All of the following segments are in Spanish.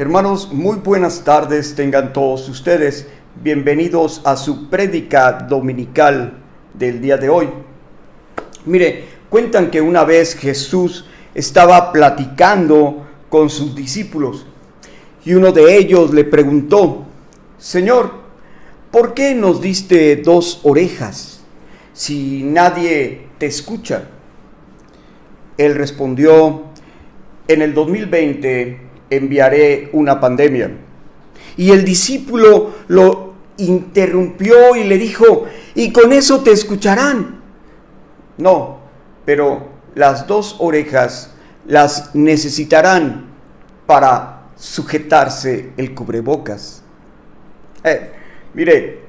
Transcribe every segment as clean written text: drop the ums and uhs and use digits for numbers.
Hermanos, muy buenas tardes tengan todos ustedes. Bienvenidos a su prédica dominical del día de hoy. Mire, cuentan que una vez Jesús estaba platicando con sus discípulos y uno de ellos le preguntó: Señor, ¿por qué nos diste 2 orejas si nadie te escucha? Él respondió: en el 2020 enviaré una pandemia. Y el discípulo lo interrumpió y le dijo: ¿y con eso te escucharán? No, pero las 2 orejas las necesitarán para sujetarse el cubrebocas. Mire,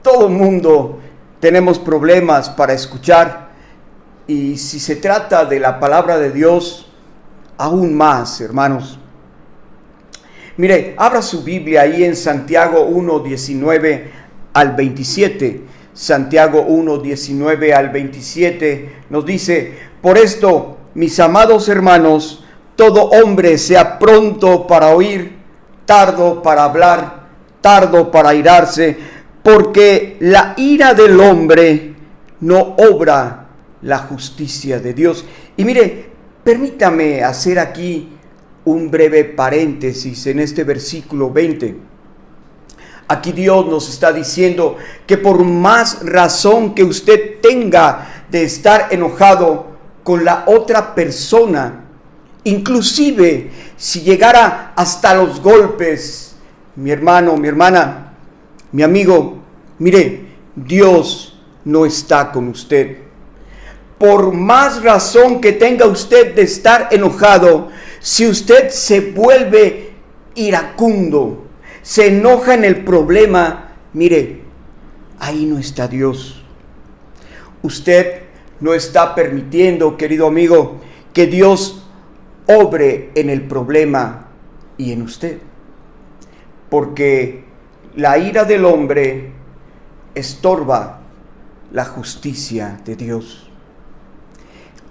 todo mundo tenemos problemas para escuchar, y si se trata de la palabra de Dios, aún más, hermanos. Mire, abra su Biblia ahí en Santiago 1:19 al 27. Santiago 1:19 al 27 nos dice: por esto, mis amados hermanos, todo hombre sea pronto para oír, tardo para hablar, tardo para airarse, porque la ira del hombre no obra la justicia de Dios. Y mire, permítame hacer aquí un breve paréntesis en este versículo 20. Aquí Dios nos está diciendo que por más razón que usted tenga de estar enojado con la otra persona, inclusive si llegara hasta los golpes, mi hermano, mi hermana, mi amigo, mire, Dios no está con usted. Por más razón que tenga usted de estar enojado, si usted se vuelve iracundo, se enoja en el problema, mire, ahí no está Dios. Usted no está permitiendo, querido amigo, que Dios obre en el problema y en usted. Porque la ira del hombre estorba la justicia de Dios.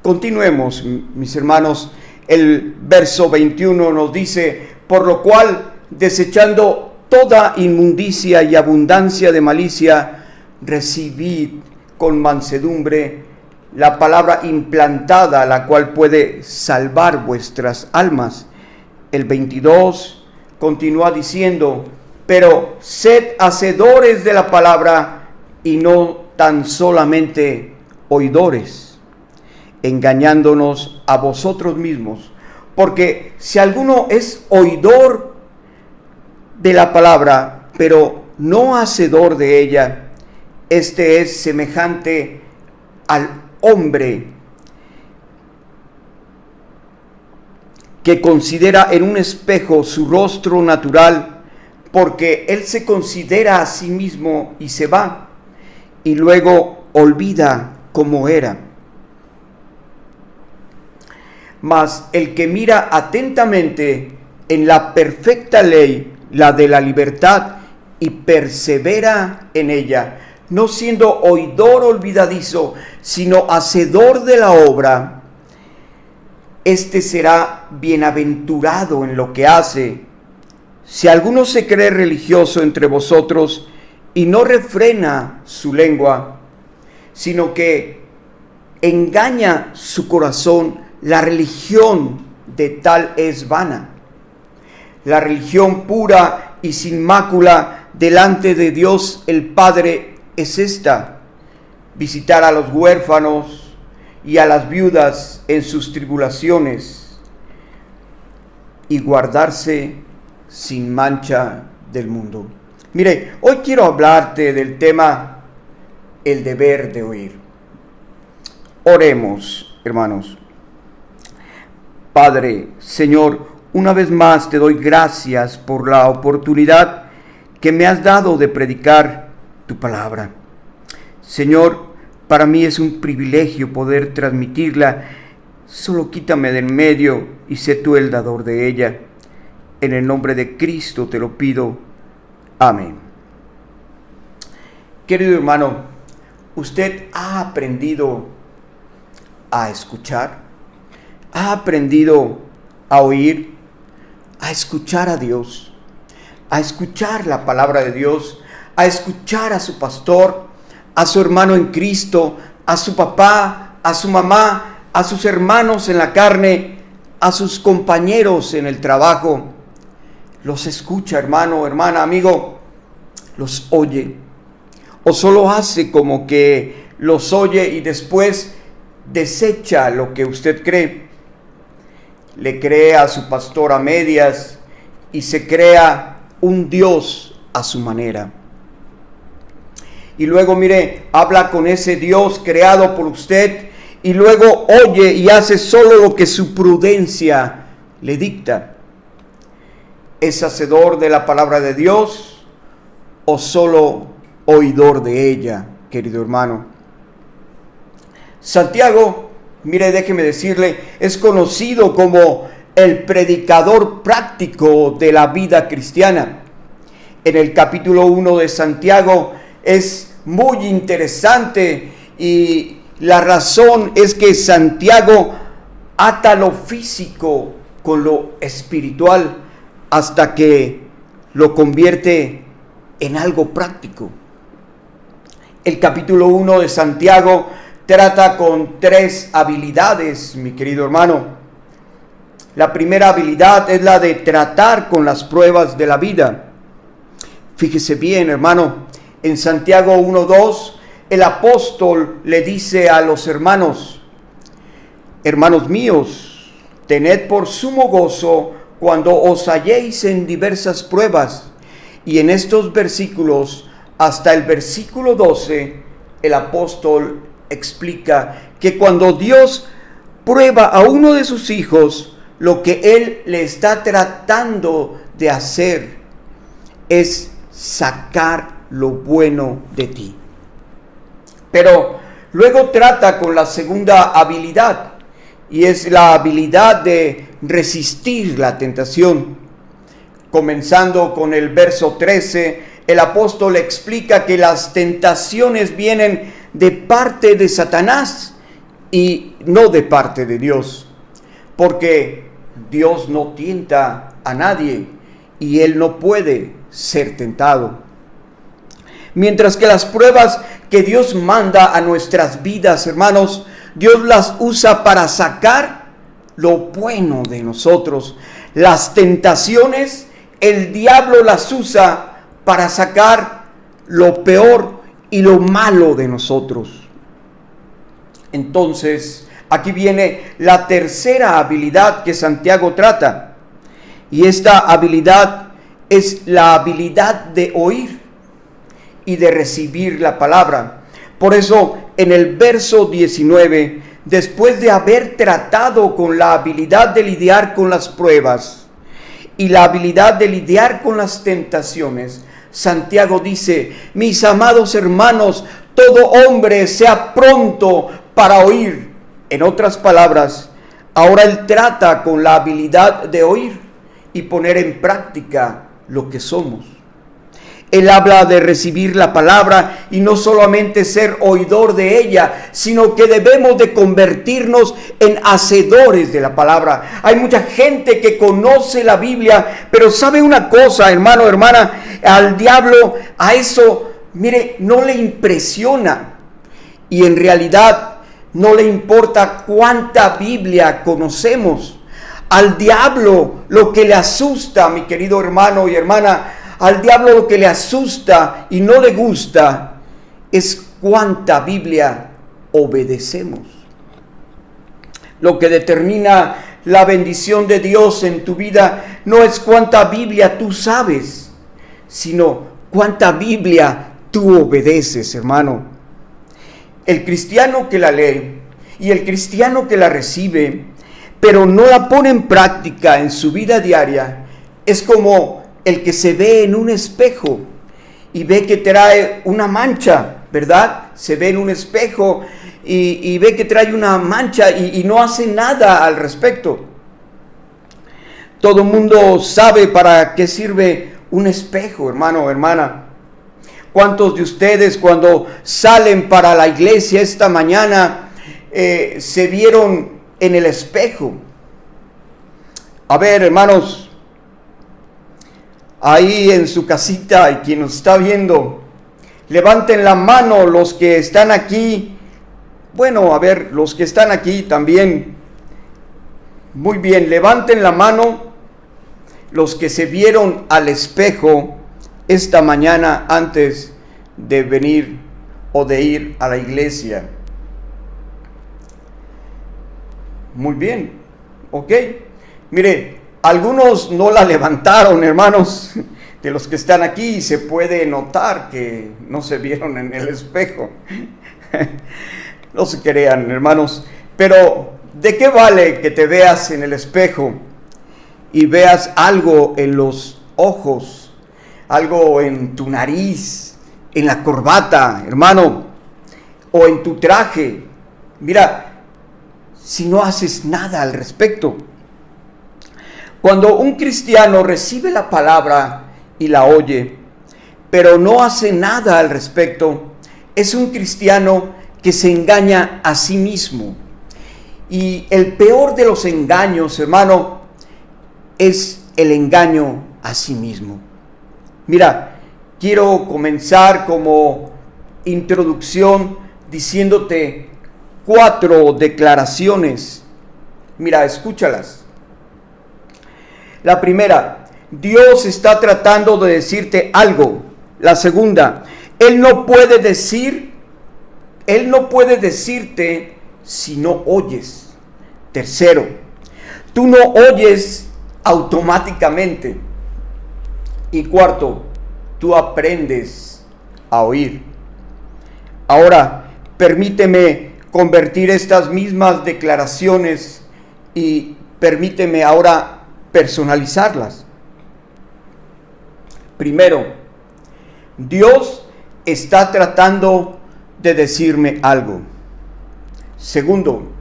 Continuemos, mis hermanos. El verso 21 nos dice: por lo cual, desechando toda inmundicia y abundancia de malicia, recibid con mansedumbre la palabra implantada, la cual puede salvar vuestras almas. El 22 continúa diciendo: pero sed hacedores de la palabra y no tan solamente oidores, engañándonos a vosotros mismos. Porque si alguno es oidor de la palabra, pero no hacedor de ella, este es semejante al hombre que considera en un espejo su rostro natural, porque él se considera a sí mismo y se va, y luego olvida cómo era. Mas el que mira atentamente en la perfecta ley, la de la libertad, y persevera en ella, no siendo oidor olvidadizo, sino hacedor de la obra, este será bienaventurado en lo que hace. Si alguno se cree religioso entre vosotros y no refrena su lengua, sino que engaña su corazón, la religión de tal es vana. La religión pura y sin mácula delante de Dios el Padre es esta: visitar a los huérfanos y a las viudas en sus tribulaciones y guardarse sin mancha del mundo. Mire, hoy quiero hablarte del tema el deber de oír. Oremos, hermanos. Padre, Señor, una vez más te doy gracias por la oportunidad que me has dado de predicar tu palabra. Señor, para mí es un privilegio poder transmitirla. Solo quítame de en medio y sé tú el dador de ella. En el nombre de Cristo te lo pido. Amén. Querido hermano, ¿usted ha aprendido a escuchar? ¿Ha aprendido a oír? a escuchar a Dios, a escuchar la palabra de Dios, a escuchar a su pastor, a su hermano en Cristo, a su papá, a su mamá, a sus hermanos en la carne, a sus compañeros en el trabajo. Los escucha, hermano, hermana, amigo, los oye. O solo hace como que los oye y después desecha lo que usted cree. Le cree a su pastor a medias y se crea un Dios a su manera. Y luego, mire, habla con ese Dios creado por usted y luego oye y hace solo lo que su prudencia le dicta. ¿Es hacedor de la palabra de Dios o solo oidor de ella, querido hermano? Santiago, mire, déjeme decirle, es conocido como el predicador práctico de la vida cristiana. En el capítulo 1 de Santiago es muy interesante y la razón es que Santiago ata lo físico con lo espiritual hasta que lo convierte en algo práctico. El capítulo 1 de Santiago trata con 3 habilidades, mi querido hermano. La primera habilidad es la de tratar con las pruebas de la vida. Fíjese bien, hermano, en Santiago 1:2, el apóstol le dice a los hermanos: hermanos míos, tened por sumo gozo cuando os halléis en diversas pruebas. Y en estos versículos, hasta el versículo 12, el apóstol explica que cuando Dios prueba a uno de sus hijos, lo que Él le está tratando de hacer es sacar lo bueno de ti. Pero luego trata con la segunda habilidad, y es la habilidad de resistir la tentación. Comenzando con el verso 13, el apóstol explica que las tentaciones vienen de parte de Satanás y no de parte de Dios, porque Dios no tienta a nadie y Él no puede ser tentado. Mientras que las pruebas que Dios manda a nuestras vidas, hermanos, Dios las usa para sacar lo bueno de nosotros. Las tentaciones, el diablo las usa para sacar lo peor y lo malo de nosotros. Entonces, aquí viene la tercera habilidad que Santiago trata. Y esta habilidad es la habilidad de oír y de recibir la palabra. Por eso, en el verso 19, después de haber tratado con la habilidad de lidiar con las pruebas y la habilidad de lidiar con las tentaciones, Santiago dice: mis amados hermanos, todo hombre sea pronto para oír. En otras palabras, ahora él trata con la habilidad de oír y poner en práctica lo que somos. Él habla de recibir la palabra y no solamente ser oidor de ella, sino que debemos de convertirnos en hacedores de la palabra. Hay mucha gente que conoce la Biblia, pero sabe una cosa, hermano, hermana, al diablo a eso, mire, no le impresiona. Y en realidad no le importa cuánta Biblia conocemos. Al diablo lo que le asusta, mi querido hermano y hermana, al diablo lo que le asusta y no le gusta es cuánta Biblia obedecemos. Lo que determina la bendición de Dios en tu vida no es cuánta Biblia tú sabes, sino cuánta Biblia tú obedeces, hermano. El cristiano que la lee y el cristiano que la recibe, pero no la pone en práctica en su vida diaria, es como el que se ve en un espejo y ve que trae una mancha, ¿verdad? Se ve en un espejo y ve que trae una mancha y no hace nada al respecto. Todo el mundo sabe para qué sirve un espejo, hermano o hermana. ¿Cuántos de ustedes cuando salen para la iglesia esta mañana se vieron en el espejo? A ver, hermanos, ahí en su casita y quien nos está viendo, levanten la mano los que están aquí. Bueno, a ver, los que están aquí también. Muy bien, levanten la mano los que se vieron al espejo esta mañana antes de venir o de ir a la iglesia. Muy bien, ok. Mire, algunos no la levantaron, hermanos, de los que están aquí, y se puede notar que no se vieron en el espejo. No se crean, hermanos, pero ¿de qué vale que te veas en el espejo y veas algo en los ojos, algo en tu nariz, en la corbata, hermano, o en tu traje? Mira, si no haces nada al respecto. Cuando un cristiano recibe la palabra y la oye, pero no hace nada al respecto, es un cristiano que se engaña a sí mismo. Y el peor de los engaños, hermano, es el engaño a sí mismo. Mira, quiero comenzar como introducción diciéndote 4 declaraciones. Mira, escúchalas. La primera, Dios está tratando de decirte algo. La segunda, Él no puede decirte si no oyes. Tercero, tú no oyes automáticamente. Y cuarto, tú aprendes a oír. Ahora, permíteme convertir estas mismas declaraciones y permíteme ahora personalizarlas. Primero, Dios está tratando de decirme algo. Segundo,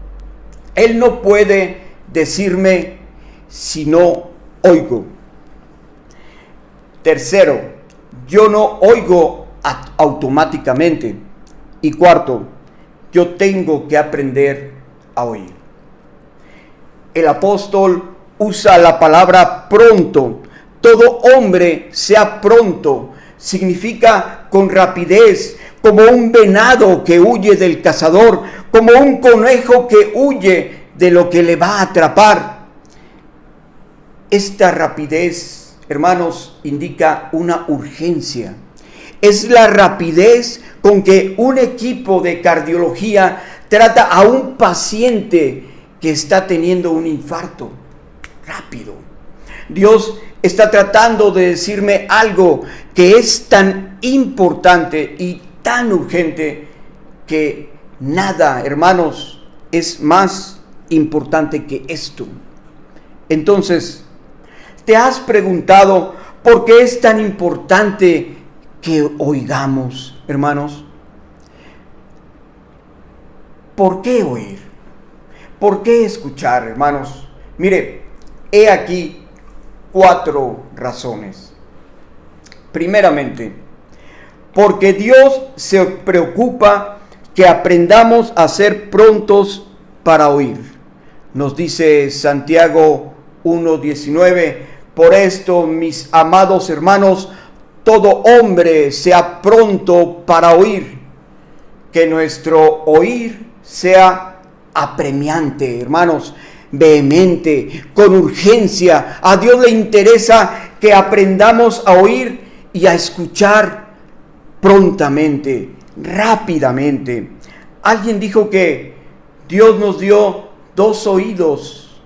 Él no puede decirme si no oigo. Tercero, yo no oigo automáticamente. Y cuarto, yo tengo que aprender a oír. El apóstol usa la palabra pronto. Todo hombre sea pronto. Significa con rapidez, como un venado que huye del cazador, como un conejo que huye de lo que le va a atrapar. Esta rapidez, hermanos, indica una urgencia. Es la rapidez con que un equipo de cardiología trata a un paciente que está teniendo un infarto. Rápido. Dios está tratando de decirme algo que es tan importante y tan urgente que nada, hermanos, es más importante que esto. Entonces, ¿te has preguntado por qué es tan importante que oigamos, hermanos? ¿Por qué oír? ¿Por qué escuchar, hermanos? Mire, he aquí 4 razones. Primeramente, porque Dios se preocupa que aprendamos a ser prontos para oír. Nos dice Santiago 1:19, por esto, mis amados hermanos, todo hombre sea pronto para oír, que nuestro oír sea apremiante, hermanos, vehemente, con urgencia. A Dios le interesa que aprendamos a oír y a escuchar prontamente, rápidamente. Alguien dijo que Dios nos dio 2 oídos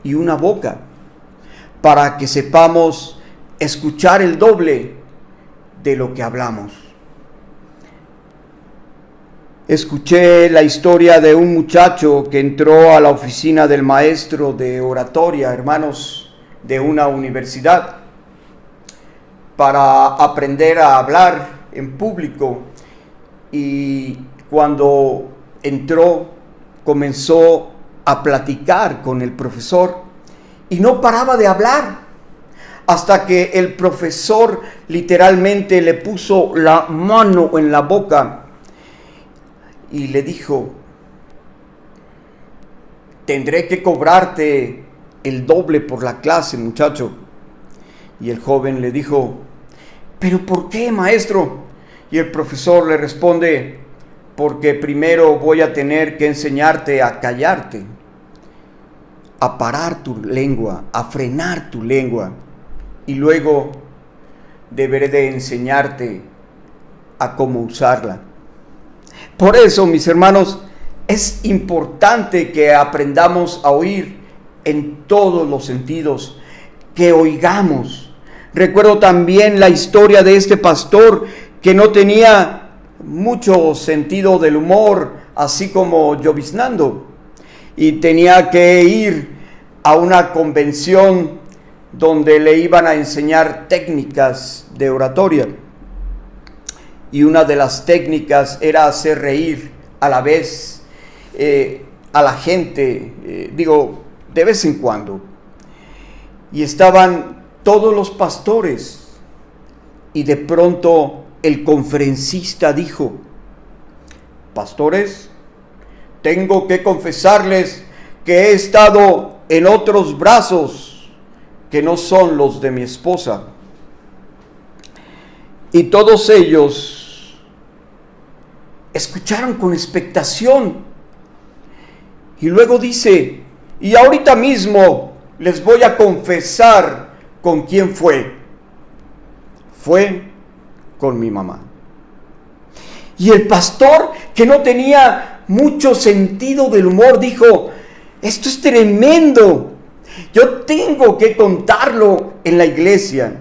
y una boca para que sepamos escuchar el doble de lo que hablamos. Escuché la historia de un muchacho que entró a la oficina del maestro de oratoria, hermanos, de una universidad, para aprender a hablar en público. Y cuando entró, comenzó a platicar con el profesor y no paraba de hablar, hasta que el profesor literalmente le puso la mano en la boca y le dijo: tendré que cobrarte el doble por la clase, muchacho. Y el joven le dijo: ¿pero por qué, maestro? Y el profesor le responde: porque primero voy a tener que enseñarte a callarte, a parar tu lengua, a frenar tu lengua, y luego deberé de enseñarte a cómo usarla. Por eso, mis hermanos, es importante que aprendamos a oír en todos los sentidos, que oigamos. Recuerdo también la historia de este pastor que no tenía mucho sentido del humor, así como lloviznando, y tenía que ir a una convención donde le iban a enseñar técnicas de oratoria. Y una de las técnicas era hacer reír a la vez a la gente, de vez en cuando. Y estaban todos los pastores, y de pronto el conferencista dijo: pastores, tengo que confesarles que he estado en otros brazos que no son los de mi esposa. Y todos ellos escucharon con expectación. Y luego dice: y ahorita mismo les voy a confesar con quién fue. Fue con mi mamá. Y el pastor, que no tenía mucho sentido del humor, dijo: esto es tremendo, yo tengo que contarlo en la iglesia.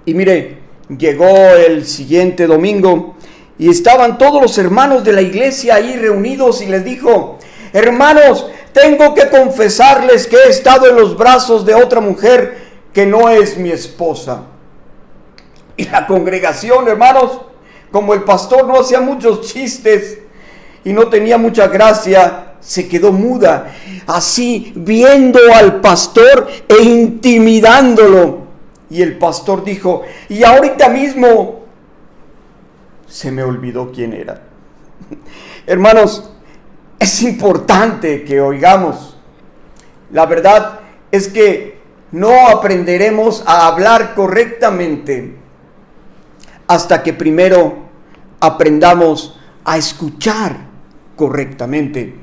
Y mire, llegó el siguiente domingo y estaban todos los hermanos de la iglesia ahí reunidos, y les dijo: hermanos, tengo que confesarles que he estado en los brazos de otra mujer que no es mi esposa. Y la congregación, hermanos, como el pastor no hacía muchos chistes y no tenía mucha gracia, se quedó muda, así viendo al pastor e intimidándolo. Y el pastor dijo: y ahorita mismo se me olvidó quién era. Hermanos, es importante que oigamos. La verdad es que no aprenderemos a hablar correctamente hasta que primero aprendamos a escuchar correctamente.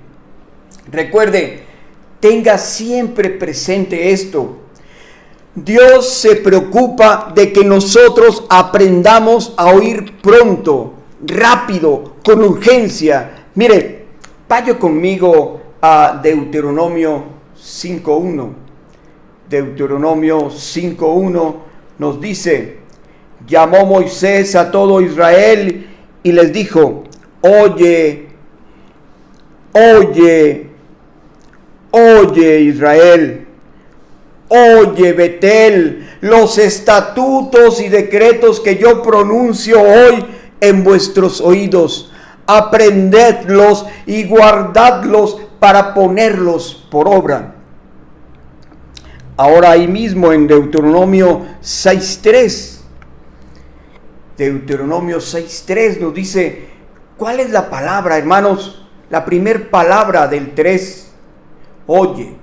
Recuerde, tenga siempre presente esto: Dios se preocupa de que nosotros aprendamos a oír pronto, rápido, con urgencia. Mire, vaya conmigo a Deuteronomio 5:1. Deuteronomio 5:1 nos dice: llamó Moisés a todo Israel y les dijo: oye Israel, oye Betel, los estatutos y decretos que yo pronuncio hoy en vuestros oídos. Aprendedlos y guardadlos para ponerlos por obra. Ahora ahí mismo en Deuteronomio 6:3. Deuteronomio 6:3 nos dice, ¿cuál es la palabra, hermanos? La primer palabra del 3. Oye.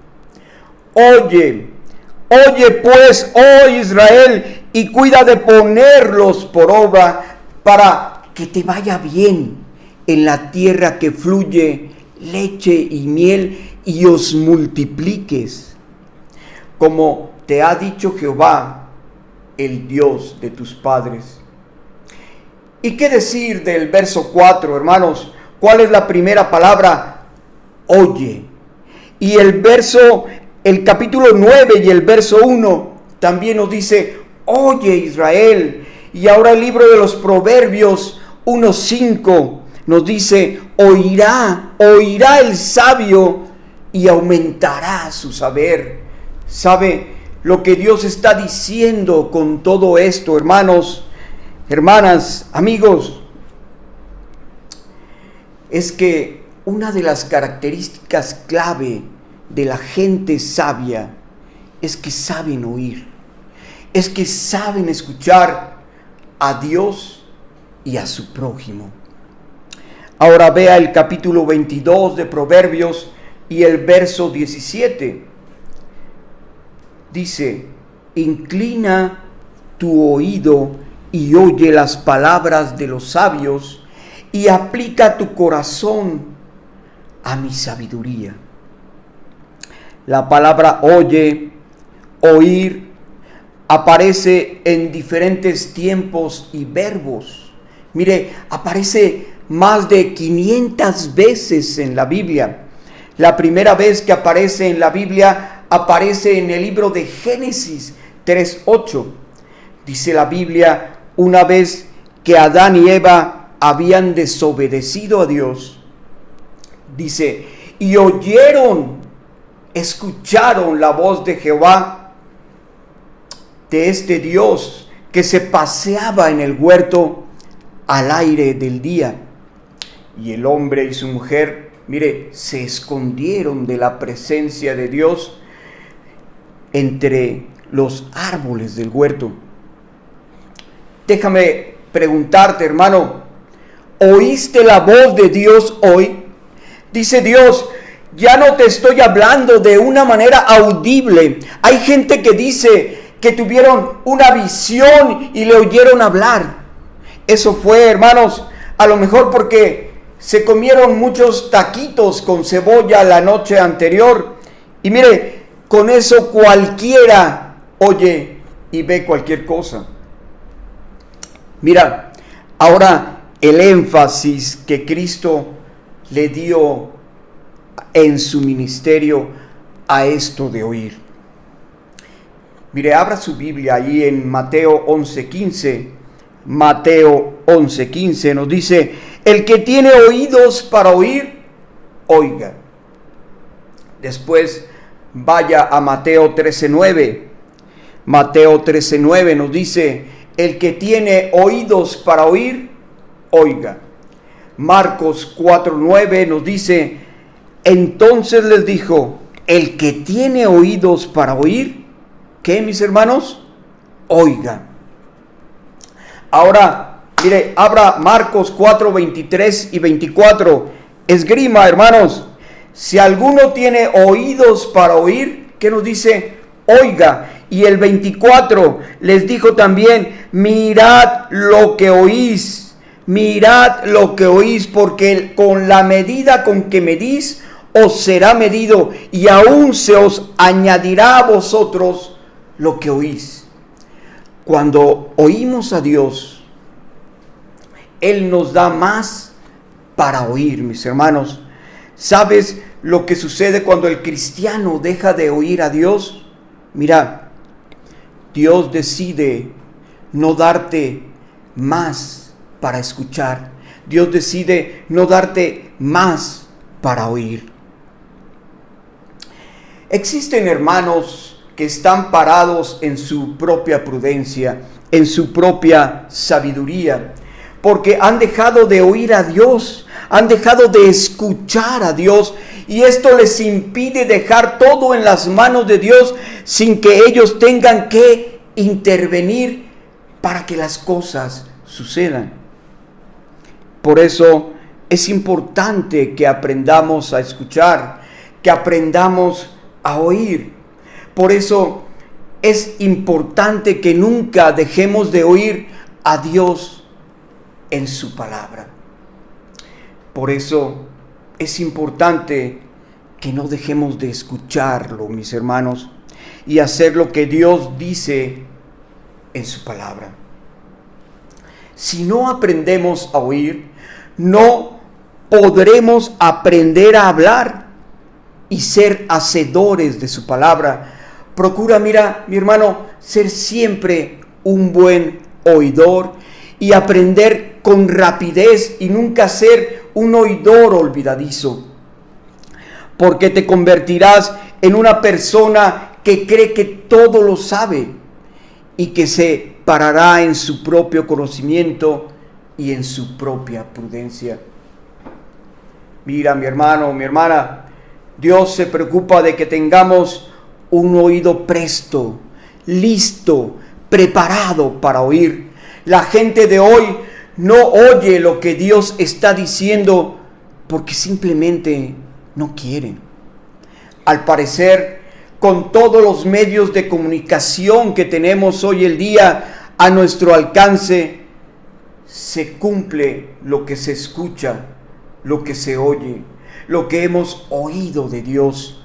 Oye pues, oh Israel, y cuida de ponerlos por obra para que te vaya bien en la tierra que fluye leche y miel, y os multipliques, como te ha dicho Jehová, el Dios de tus padres. ¿Y qué decir del verso 4, hermanos? ¿Cuál es la primera palabra? Oye. Y el capítulo 9 y el verso 1 también nos dice: oye Israel. Y ahora el libro de los Proverbios 1:5 nos dice: oirá el sabio y aumentará su saber. ¿Sabe lo que Dios está diciendo con todo esto, hermanos, hermanas, amigos? Es que una de las características clave de la gente sabia es que saben oír, es que saben escuchar a Dios y a su prójimo. Ahora vea el capítulo 22 de Proverbios y el verso 17. Dice: inclina tu oído y oye las palabras de los sabios y aplica tu corazón a mi sabiduría. La palabra oye, oír, aparece en diferentes tiempos y verbos. Mire, aparece más de 500 veces en la Biblia. La primera vez que aparece en la Biblia aparece en el libro de Génesis 3:8. Dice la Biblia, una vez que Adán y Eva habían desobedecido a Dios, dice, y escucharon la voz de Jehová, de este Dios que se paseaba en el huerto al aire del día. Y el hombre y su mujer, mire, se escondieron de la presencia de Dios entre los árboles del huerto. Déjame preguntarte, hermano, ¿oíste la voz de Dios hoy? Dice Dios, ya no te estoy hablando de una manera audible. Hay gente que dice que tuvieron una visión y le oyeron hablar. Eso fue, hermanos, a lo mejor porque se comieron muchos taquitos con cebolla la noche anterior. Y mire, con eso cualquiera oye y ve cualquier cosa. Mira, ahora el énfasis que Cristo le dio en su ministerio a esto de oír. Mire, abra su Biblia ahí en Mateo 11:15. Mateo 11:15 nos dice, el que tiene oídos para oír, oiga. Después vaya a Mateo 13:9. Mateo 13:9 nos dice, el que tiene oídos para oír, oiga. Marcos 4:9 nos dice, entonces les dijo, el que tiene oídos para oír, ¿qué, mis hermanos? Oiga. Ahora, mire, abra Marcos 4:23 y 24. Esgrima, hermanos. Si alguno tiene oídos para oír, ¿qué nos dice? Oiga. Y el 24 les dijo también, mirad lo que oís, porque con la medida con que medís, os será medido, y aún se os añadirá a vosotros lo que oís. Cuando oímos a Dios, Él nos da más para oír, mis hermanos. ¿Sabes lo que sucede cuando el cristiano deja de oír a Dios? Mira, Dios decide no darte más para escuchar. Dios decide no darte más para oír. Existen hermanos que están parados en su propia prudencia, en su propia sabiduría, porque han dejado de oír a Dios, han dejado de escuchar a Dios, y esto les impide dejar todo en las manos de Dios sin que ellos tengan que intervenir para que las cosas sucedan. Por eso es importante que aprendamos a escuchar, que aprendamos a oír. Por eso es importante que nunca dejemos de oír a Dios en su palabra. Por eso es importante que no dejemos de escucharlo, mis hermanos, y hacer lo que Dios dice en su palabra. Si no aprendemos a oír, no podremos aprender a hablar y ser hacedores de su palabra. Procura, mira, mi hermano, ser siempre un buen oidor y aprender con rapidez y nunca ser un oidor olvidadizo, porque te convertirás en una persona que cree que todo lo sabe y que se parará en su propio conocimiento y en su propia prudencia. Mira, mi hermano, mi hermana, Dios se preocupa de que tengamos un oído presto, listo, preparado para oír. La gente de hoy no oye lo que Dios está diciendo porque simplemente no quieren. Al parecer, con todos los medios de comunicación que tenemos hoy el día a nuestro alcance, se cumple lo que se escucha, lo que se oye, lo que hemos oído de Dios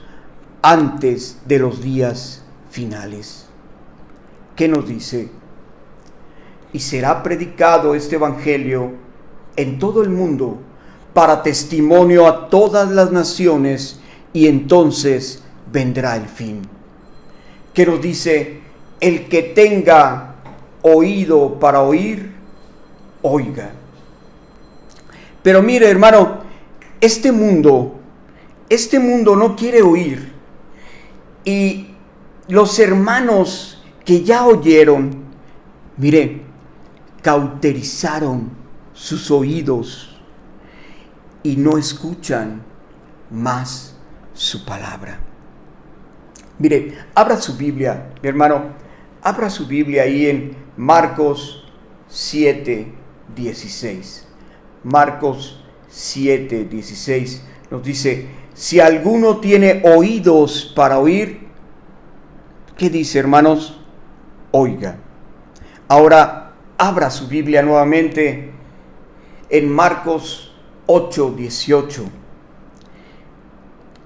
antes de los días finales. ¿Qué nos dice? Y será predicado este evangelio en todo el mundo para testimonio a todas las naciones, y entonces vendrá el fin. ¿Qué nos dice? El que tenga oído para oír, oiga. Pero mire, hermano, este mundo no quiere oír. Y los hermanos que ya oyeron, mire, cauterizaron sus oídos y no escuchan más su palabra. Mire, abra su Biblia, mi hermano, abra su Biblia ahí en Marcos 7:16. Marcos 7:16 nos dice: si alguno tiene oídos para oír, ¿qué dice, hermanos? Oiga. Ahora abra su Biblia nuevamente en Marcos 8:18.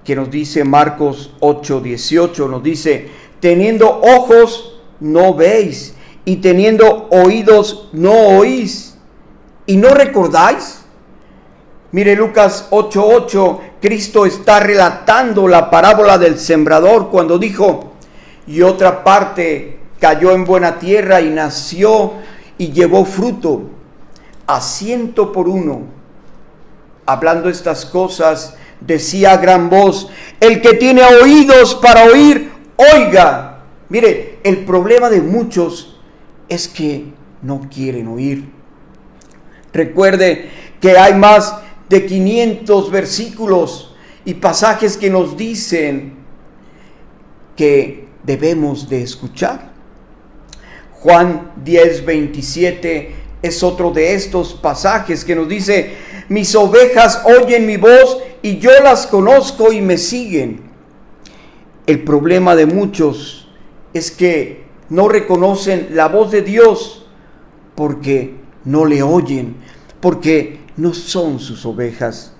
Que nos dice Marcos 8:18, nos dice: teniendo ojos no veis, y teniendo oídos no oís, y no recordáis. Mire, Lucas 8:8, Cristo está relatando la parábola del sembrador cuando dijo: y otra parte cayó en buena tierra y nació y llevó fruto a 100 por uno. Hablando estas cosas, decía a gran voz: el que tiene oídos para oír, oiga. Mire, el problema de muchos es que no quieren oír. Recuerde que hay más de 500 versículos y pasajes que nos dicen que debemos de escuchar. Juan 10:27 es otro de estos pasajes que nos dice: mis ovejas oyen mi voz y yo las conozco y me siguen. El problema de muchos es que no reconocen la voz de Dios porque no le oyen, porque no son sus ovejas.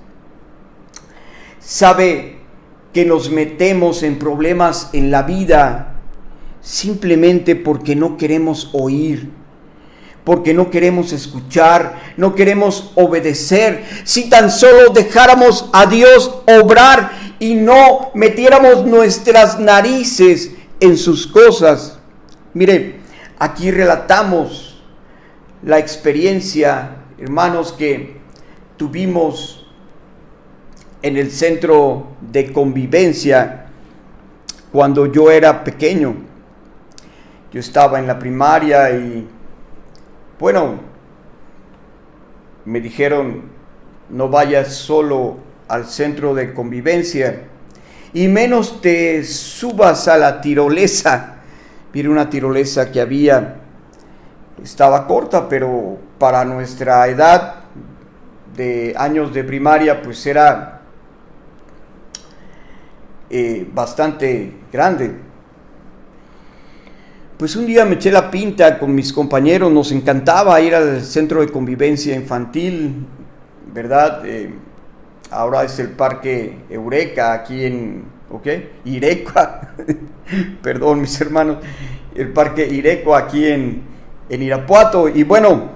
Sabe que nos metemos en problemas en la vida simplemente porque no queremos oír, porque no queremos escuchar, no queremos obedecer. Si tan solo dejáramos a Dios obrar y no metiéramos nuestras narices en sus cosas. Mire, aquí relatamos la experiencia, hermanos, que tuvimos en el centro de convivencia cuando yo era pequeño. Yo estaba en la primaria y, bueno, me dijeron: no vayas solo al centro de convivencia y menos te subas a la tirolesa. Mire, una tirolesa que había, estaba corta, pero para nuestra edad de años de primaria, pues era bastante grande. Pues un día me eché la pinta con mis compañeros, nos encantaba ir al centro de convivencia infantil, ¿verdad? Ahora es el Parque Eureka, aquí en, Irecua, perdón mis hermanos, el Parque Irecua aquí en Irapuato. Y bueno,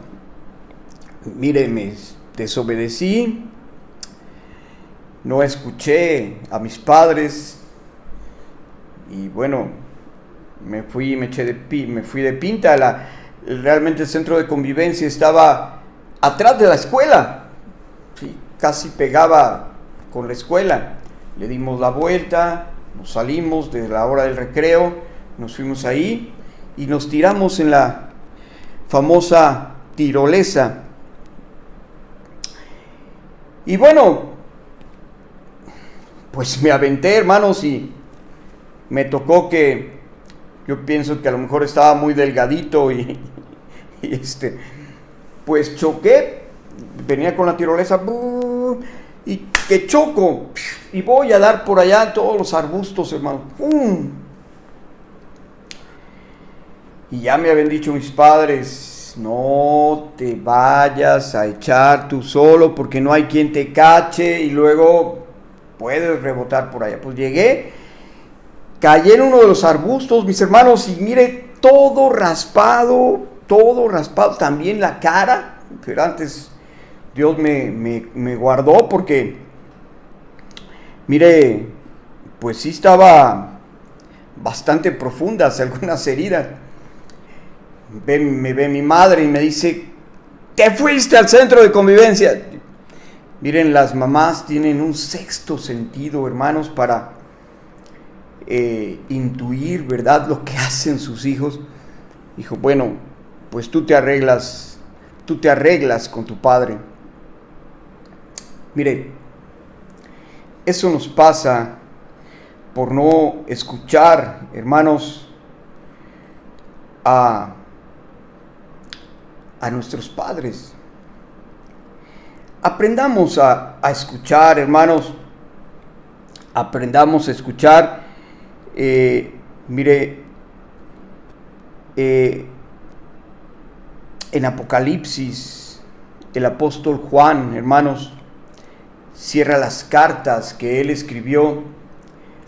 mire, me desobedecí, no escuché a mis padres y bueno, me fui de pinta. Realmente el centro de convivencia estaba atrás de la escuela, sí, casi pegaba con la escuela. Le dimos la vuelta, nos salimos de la hora del recreo, nos fuimos ahí y nos tiramos en la famosa tirolesa. Y bueno, pues me aventé, hermanos, y me tocó que yo pienso que a lo mejor estaba muy delgadito y pues choqué, venía con la tirolesa y que choco y voy a dar por allá todos los arbustos, hermano. Y ya me habían dicho mis padres, no te vayas a echar tú solo porque no hay quien te cache y luego puedes rebotar por allá. Pues llegué, caí en uno de los arbustos, mis hermanos, y mire, todo raspado, también la cara, pero antes Dios me guardó porque, mire, pues sí estaba bastante profundas algunas heridas. Me ve mi madre y me dice, ¿te fuiste al centro de convivencia? Miren, las mamás tienen un sexto sentido, hermanos, para intuir, ¿verdad?, lo que hacen sus hijos. Dijo, bueno, pues tú te arreglas con tu padre. Mire, eso nos pasa por no escuchar, hermanos, a nuestros padres. Aprendamos a escuchar, hermanos. Aprendamos a escuchar. Mire, en Apocalipsis, el apóstol Juan, hermanos, cierra las cartas que él escribió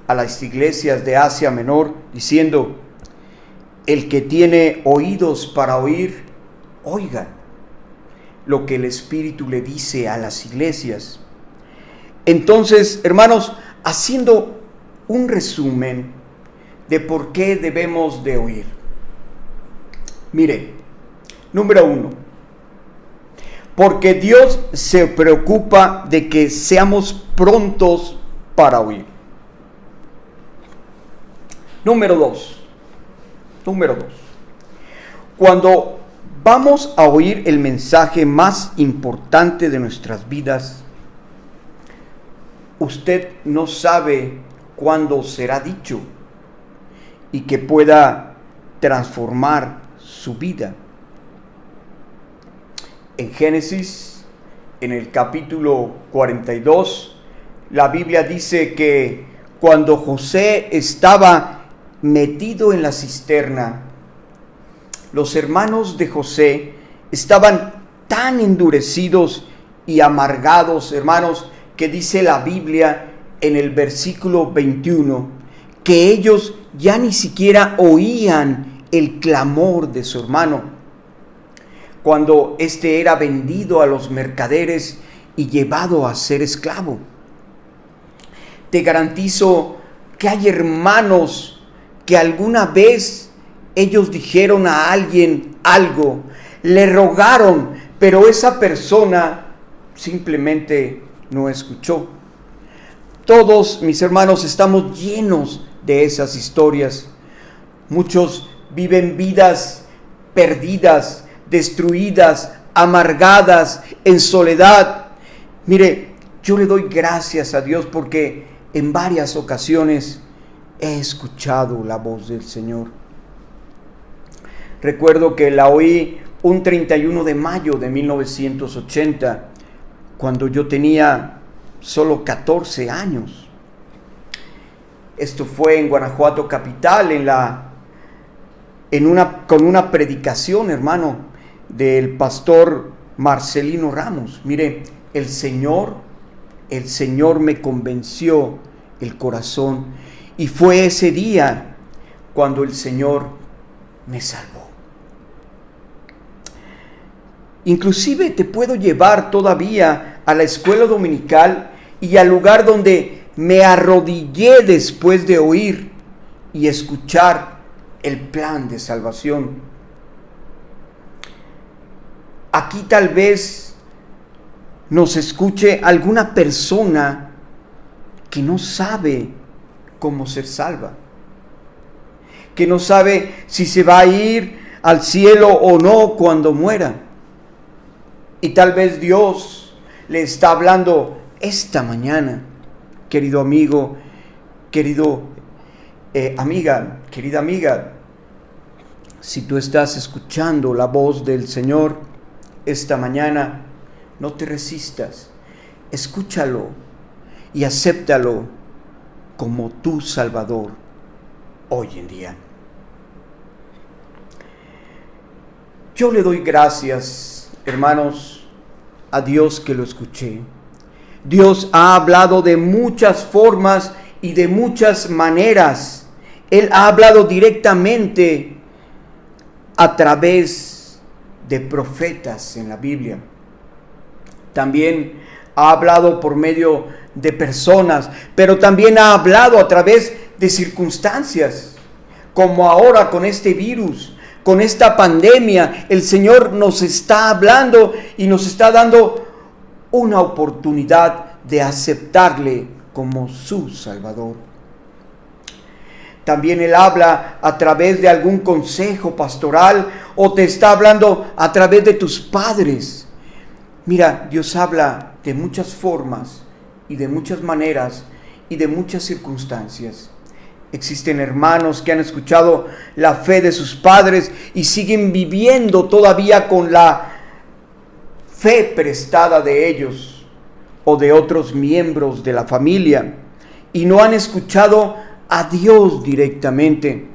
a las iglesias de Asia Menor, diciendo, el que tiene oídos para oír, oiga lo que el Espíritu le dice a las iglesias. Entonces, hermanos, haciendo un resumen de por qué debemos de oír. Mire, número 1, porque Dios se preocupa de que seamos prontos para oír. Número 2, cuando vamos a oír el mensaje más importante de nuestras vidas, usted no sabe cuándo será dicho y que pueda transformar su vida. En Génesis, en el capítulo 42, la Biblia dice que cuando José estaba metido en la cisterna, los hermanos de José estaban tan endurecidos y amargados, hermanos, que dice la Biblia en el versículo 21, que ellos ya ni siquiera oían el clamor de su hermano, cuando éste era vendido a los mercaderes y llevado a ser esclavo. Te garantizo que hay hermanos que alguna vez ellos dijeron a alguien algo, le rogaron, pero esa persona simplemente no escuchó. Todos, mis hermanos, estamos llenos de esas historias. Muchos viven vidas perdidas, destruidas, amargadas, en soledad. Mire, yo le doy gracias a Dios porque en varias ocasiones he escuchado la voz del Señor. Recuerdo que la oí un 31 de mayo de 1980, cuando yo tenía solo 14 años. Esto fue en Guanajuato capital, con una predicación, hermano, del pastor Marcelino Ramos. Mire, el Señor me convenció el corazón, y fue ese día cuando el Señor me salvó. Inclusive te puedo llevar todavía a la escuela dominical y al lugar donde me arrodillé después de oír y escuchar el plan de salvación. Aquí tal vez nos escuche alguna persona que no sabe cómo ser salva, que no sabe si se va a ir al cielo o no cuando muera. Y tal vez Dios le está hablando esta mañana, querido amigo, querida amiga, si tú estás escuchando la voz del Señor esta mañana, no te resistas, escúchalo y acéptalo como tu Salvador hoy en día. Yo le doy gracias, hermanos, a Dios que lo escuché. Dios ha hablado de muchas formas y de muchas maneras. Él ha hablado directamente a través de profetas en la Biblia. También ha hablado por medio de personas, pero también ha hablado a través de circunstancias, como ahora con este virus, con esta pandemia. El Señor nos está hablando y nos está dando una oportunidad de aceptarle como su Salvador. También Él habla a través de algún consejo pastoral, o te está hablando a través de tus padres. Mira, Dios habla de muchas formas y de muchas maneras y de muchas circunstancias. Existen hermanos que han escuchado la fe de sus padres y siguen viviendo todavía con la fe prestada de ellos o de otros miembros de la familia, y no han escuchado a Dios directamente.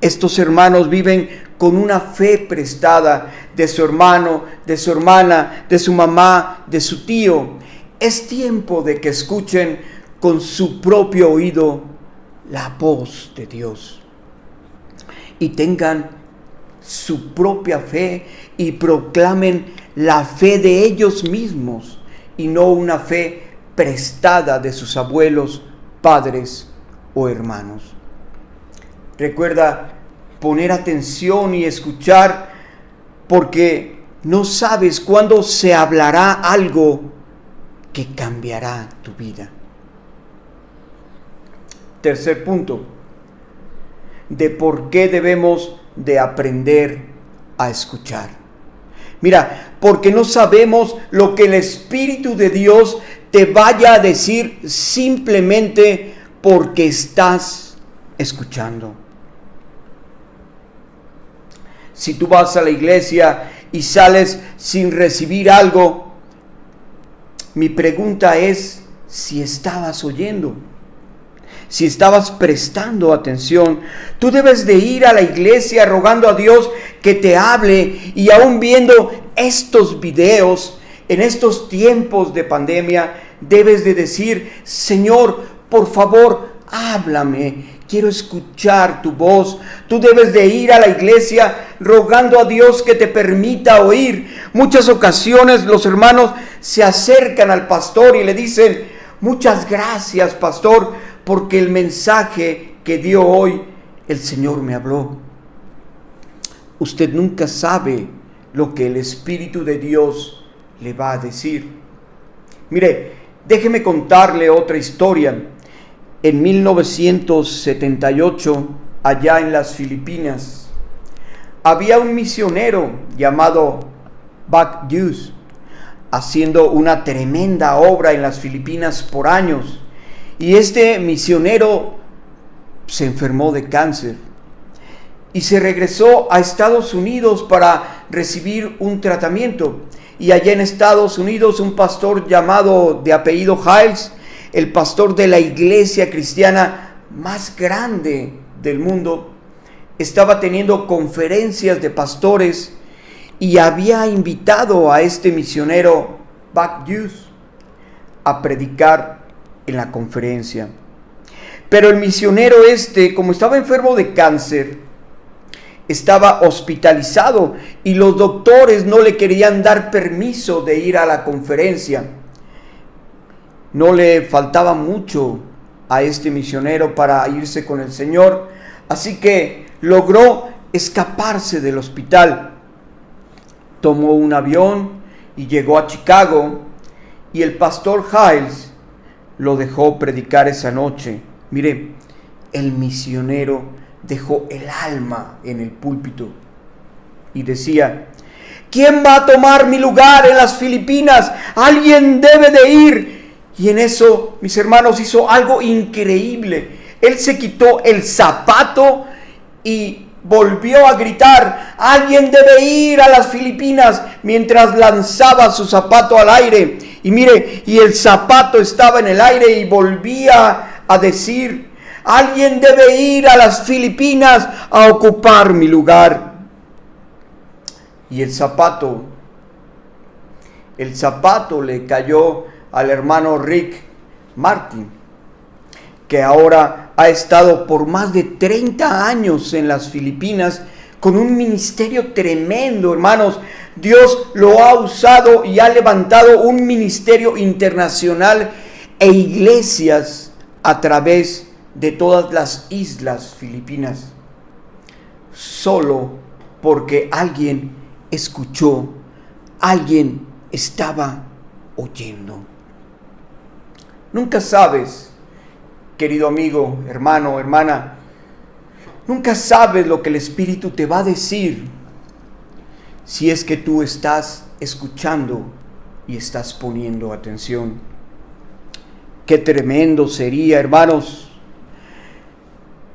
Estos hermanos viven con una fe prestada de su hermano, de su hermana, de su mamá, de su tío. Es tiempo de que escuchen con su propio oído la voz de Dios y tengan su propia fe y proclamen la fe de ellos mismos y no una fe prestada de sus abuelos, padres o hermanos. Recuerda poner atención y escuchar, porque no sabes cuándo se hablará algo que cambiará tu vida. Tercer punto, de por qué debemos de aprender a escuchar. Mira, porque no sabemos lo que el Espíritu de Dios te vaya a decir simplemente porque estás escuchando. Si tú vas a la iglesia y sales sin recibir algo, mi pregunta es si estabas oyendo, si estabas prestando atención. Tú debes de ir a la iglesia rogando a Dios que te hable, y aún viendo estos videos en estos tiempos de pandemia, debes de decir: Señor, por favor, háblame, quiero escuchar tu voz. Tú debes de ir a la iglesia rogando a Dios que te permita oír. Muchas ocasiones los hermanos se acercan al pastor y le dicen: muchas gracias, pastor, porque el mensaje que dio hoy el Señor me habló. Usted nunca sabe lo que el Espíritu de Dios le va a decir. Mire, déjeme contarle otra historia. En 1978, allá en las Filipinas, había un misionero llamado Bac Hughes, haciendo una tremenda obra en las Filipinas por años. Y este misionero se enfermó de cáncer y se regresó a Estados Unidos para recibir un tratamiento. Y allá en Estados Unidos, un pastor llamado de apellido Hyles, el pastor de la iglesia cristiana más grande del mundo, estaba teniendo conferencias de pastores y había invitado a este misionero Bac Hughes a predicar en la conferencia. Pero el misionero como estaba enfermo de cáncer, estaba hospitalizado y los doctores no le querían dar permiso de ir a la conferencia. No le faltaba mucho a este misionero para irse con el Señor, así que logró escaparse del hospital. Tomó un avión y llegó a Chicago, y el pastor Hyles lo dejó predicar esa noche. Mire, el misionero dejó el alma en el púlpito y decía: ¿quién va a tomar mi lugar en las Filipinas? Alguien debe de ir. Y en eso, mis hermanos, hizo algo increíble. Él se quitó el zapato y volvió a gritar: alguien debe ir a las Filipinas, mientras lanzaba su zapato al aire. Y mire, y el zapato estaba en el aire y volvía a decir: alguien debe ir a las Filipinas a ocupar mi lugar. Y el zapato le cayó al hermano Rick Martin, que ahora ha estado por más de 30 años en las Filipinas con un ministerio tremendo, hermanos. Dios lo ha usado y ha levantado un ministerio internacional e iglesias a través de todas las islas filipinas, solo porque alguien escuchó, alguien estaba oyendo. Nunca sabes, querido amigo, hermano, hermana, nunca sabes lo que el Espíritu te va a decir si es que tú estás escuchando y estás poniendo atención. Qué tremendo sería, hermanos,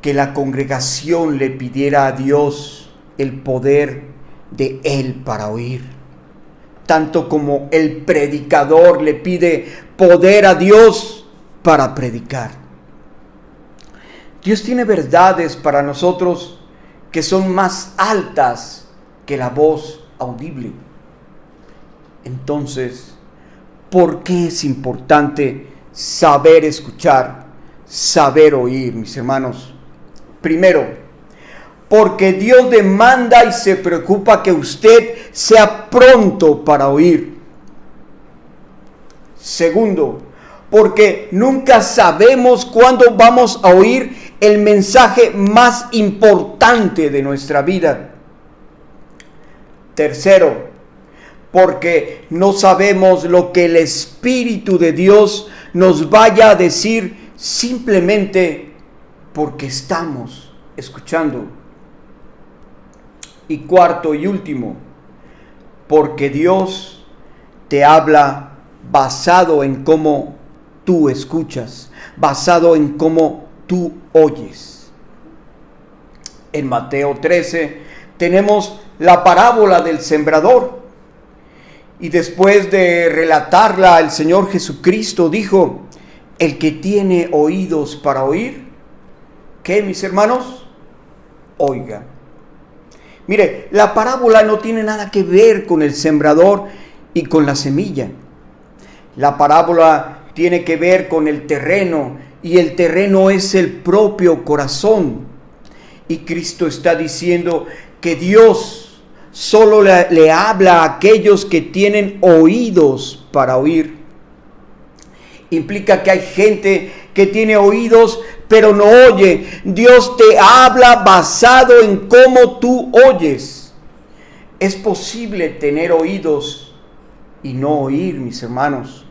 que la congregación le pidiera a Dios el poder de Él para oír, tanto como el predicador le pide poder a Dios para predicar. Dios tiene verdades para nosotros que son más altas que la voz audible. Entonces, ¿por qué es importante saber escuchar, saber oír, mis hermanos? Primero, porque Dios demanda y se preocupa que usted sea pronto para oír. Segundo, porque nunca sabemos cuándo vamos a oír el mensaje más importante de nuestra vida. Tercero, porque no sabemos lo que el Espíritu de Dios nos vaya a decir simplemente porque estamos escuchando. Y cuarto y último, porque Dios te habla basado en cómo tú escuchas, basado en cómo tú oyes. En Mateo 13 tenemos la parábola del sembrador. Y después de relatarla, el Señor Jesucristo dijo: el que tiene oídos para oír, ¿qué, mis hermanos? Oiga. Mire, la parábola no tiene nada que ver con el sembrador y con la semilla. La parábola tiene que ver con el terreno, y el terreno es el propio corazón. Y Cristo está diciendo que Dios solo le habla a aquellos que tienen oídos para oír. Implica que hay gente que tiene oídos pero no oye. Dios te habla basado en cómo tú oyes. Es posible tener oídos y no oír, mis hermanos.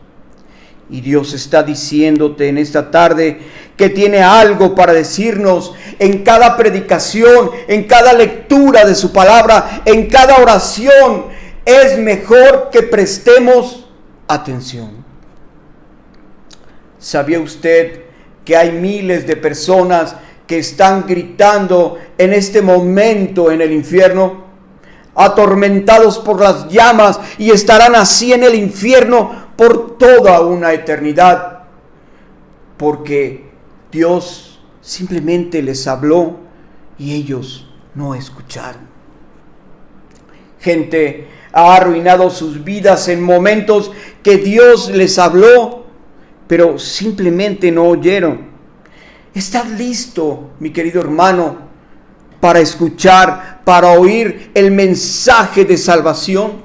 Y Dios está diciéndote en esta tarde que tiene algo para decirnos en cada predicación, en cada lectura de su palabra, en cada oración. Es mejor que prestemos atención. ¿Sabía usted que hay miles de personas que están gritando en este momento en el infierno, atormentados por las llamas, y estarán así en el infierno por toda una eternidad? Porque Dios simplemente les habló y ellos no escucharon. Gente ha arruinado sus vidas en momentos que Dios les habló, pero simplemente no oyeron. ¿Estás listo, mi querido hermano, para escuchar, para oír el mensaje de salvación?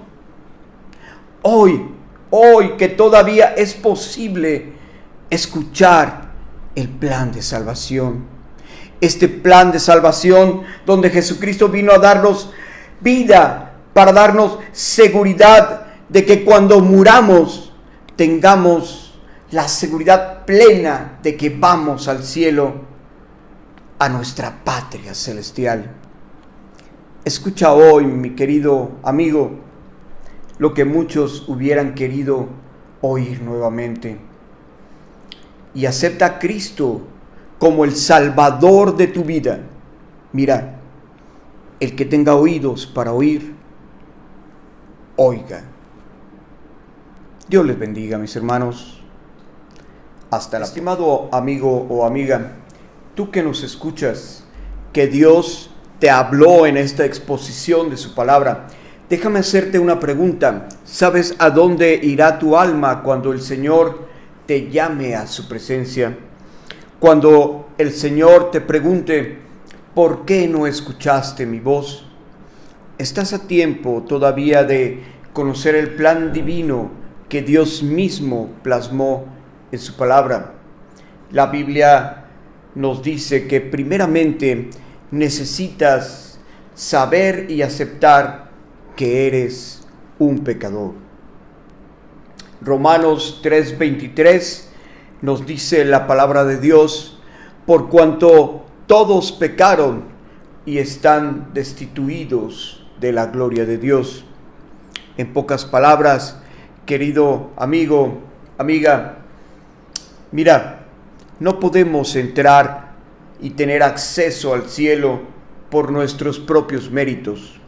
Hoy que todavía es posible escuchar el plan de salvación. Este plan de salvación donde Jesucristo vino a darnos vida, para darnos seguridad de que cuando muramos tengamos la seguridad plena de que vamos al cielo, a nuestra patria celestial. Escucha hoy, mi querido amigo, lo que muchos hubieran querido oír nuevamente. Y acepta a Cristo como el Salvador de tu vida. Mira, el que tenga oídos para oír, oiga. Dios les bendiga, mis hermanos. Hasta la estimado amigo o amiga, tú que nos escuchas, que Dios te habló en esta exposición de su palabra. Déjame hacerte una pregunta. ¿Sabes a dónde irá tu alma cuando el Señor te llame a su presencia? Cuando el Señor te pregunte, ¿por qué no escuchaste mi voz? Estás a tiempo todavía de conocer el plan divino que Dios mismo plasmó en su palabra. La Biblia nos dice que primeramente necesitas saber y aceptar que eres un pecador. Romanos 3:23 nos dice la palabra de Dios, por cuanto todos pecaron y están destituidos de la gloria de Dios. En pocas palabras, querido amigo, amiga, mira, no podemos entrar y tener acceso al cielo por nuestros propios méritos,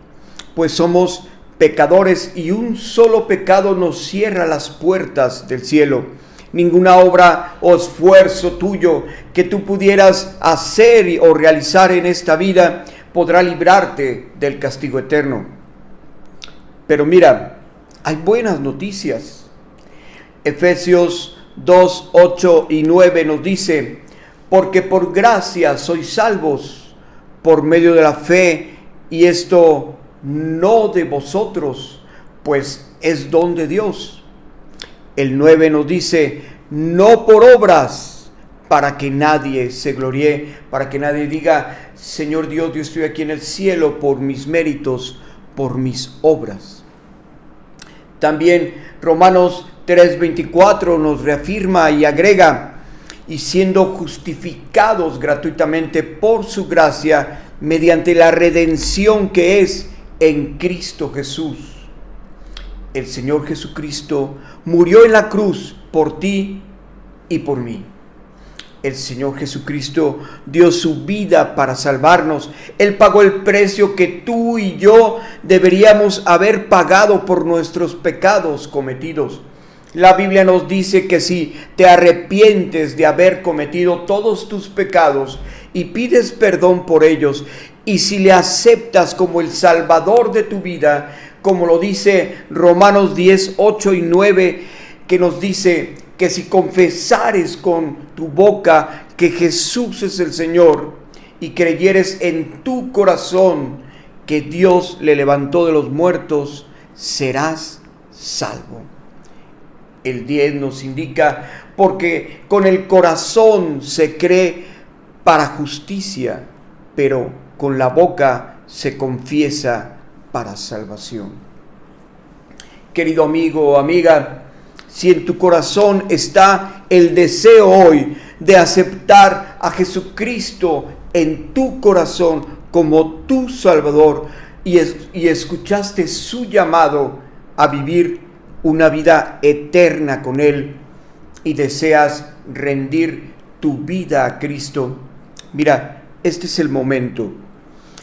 pues somos pecadores y un solo pecado nos cierra las puertas del cielo. Ninguna obra o esfuerzo tuyo que tú pudieras hacer o realizar en esta vida podrá librarte del castigo eterno. Pero mira, hay buenas noticias. Efesios 2, 8 y 9 nos dice, porque por gracia sois salvos por medio de la fe, y esto no de vosotros, pues es don de Dios. El 9 nos dice, no por obras, para que nadie se gloríe, para que nadie diga, Señor Dios, yo estoy aquí en el cielo por mis méritos, por mis obras. También Romanos 3:24 nos reafirma y agrega, y siendo justificados gratuitamente por su gracia, mediante la redención que es en Cristo Jesús. El Señor Jesucristo murió en la cruz por ti y por mí. El Señor Jesucristo dio su vida para salvarnos. Él pagó el precio que tú y yo deberíamos haber pagado por nuestros pecados cometidos. La Biblia nos dice que si te arrepientes de haber cometido todos tus pecados y pides perdón por ellos, y si le aceptas como el Salvador de tu vida, como lo dice Romanos 10, 8 y 9, que nos dice que si confesares con tu boca que Jesús es el Señor y creyeres en tu corazón que Dios le levantó de los muertos, serás salvo. El 10 nos indica, porque con el corazón se cree para justicia, pero con la boca se confiesa para salvación. Querido amigo o amiga, si en tu corazón está el deseo hoy de aceptar a Jesucristo en tu corazón como tu Salvador y escuchaste su llamado a vivir una vida eterna con Él y deseas rendir tu vida a Cristo, mira, este es el momento.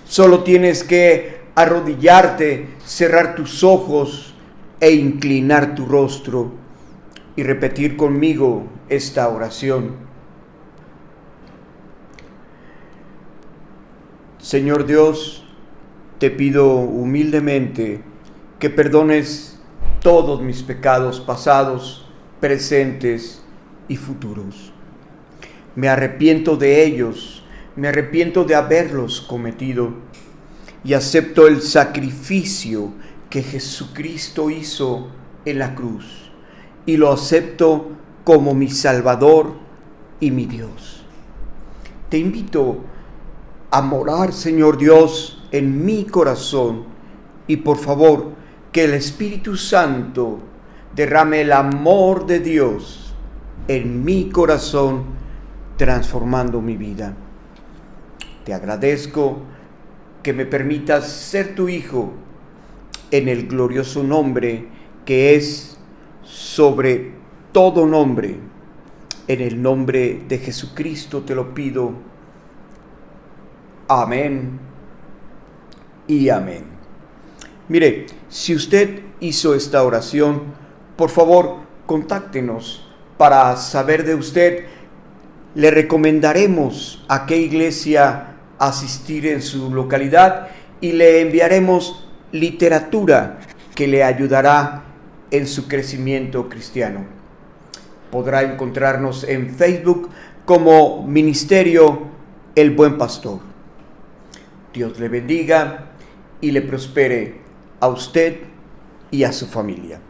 Solo tienes que arrodillarte, cerrar tus ojos e inclinar tu rostro y repetir conmigo esta oración. Señor Dios, te pido humildemente que perdones todos mis pecados pasados, presentes y futuros. Me arrepiento de ellos, me arrepiento de haberlos cometido y acepto el sacrificio que Jesucristo hizo en la cruz y lo acepto como mi Salvador y mi Dios. Te invito a morar, Señor Dios, en mi corazón y por favor, que el Espíritu Santo derrame el amor de Dios en mi corazón, transformando mi vida. Te agradezco que me permitas ser tu hijo en el glorioso nombre que es sobre todo nombre. En el nombre de Jesucristo te lo pido. Amén y amén. Mire, si usted hizo esta oración, por favor, contáctenos para saber de usted. Le recomendaremos a qué iglesia asistir en su localidad y le enviaremos literatura que le ayudará en su crecimiento cristiano. Podrá encontrarnos en Facebook como Ministerio El Buen Pastor. Dios le bendiga y le prospere a usted y a su familia.